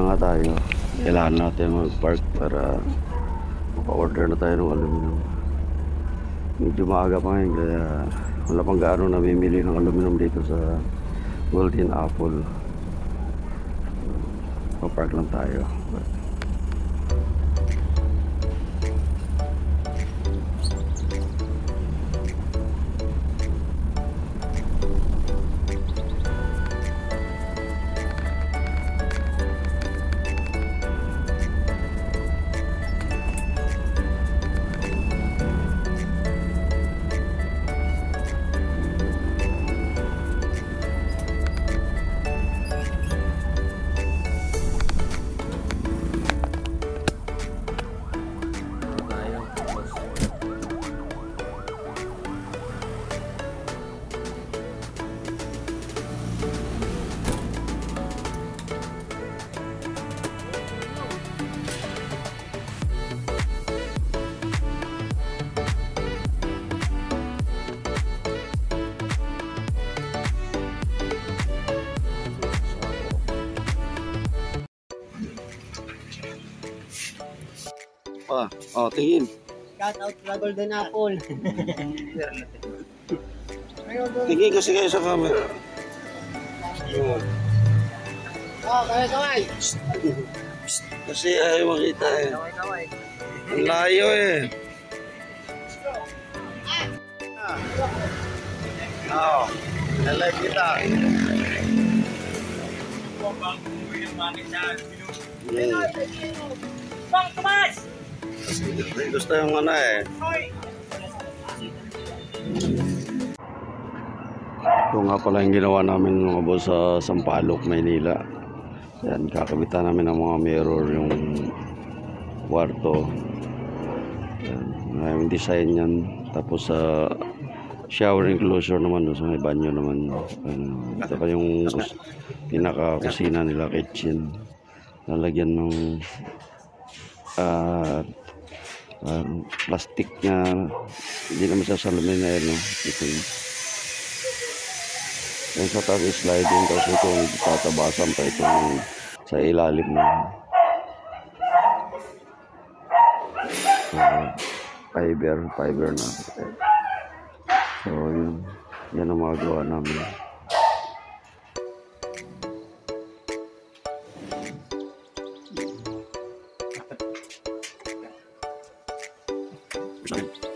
nga tayo. Kailangan natin mag-park para maka-order na tayo ng aluminum. Medyo maaga pa ngayon kaya wala pang gaano namimili ng aluminum dito sa Golden Apple. Pa-park lang tayo. Tingin. Shout out sa Golden Apple. Tingin kasi kayo sa camera. Kaway. Kasi ayaw makita eh. Ang layo eh. Nalay kita. Bang Tomas! Gusto yung ano eh. Ito nga pala yung ginawa namin mga boss sa Sampaloc, Maynila. Yan, kakabitan namin ng mga mirror yung kwarto. Yan, maraming design yan. Tapos sa shower enclosure naman doon sa may banyo naman. Ito pa yung pinaka-kusina nila, kitchen. Lalagyan ng plastic niya, hindi naman siya salamin na yun, no? Ito yung sa tabi sliding, kasi ito tatabasan pa ito sa ilalim na fiber na. So yan ang mga gawa namin. Right.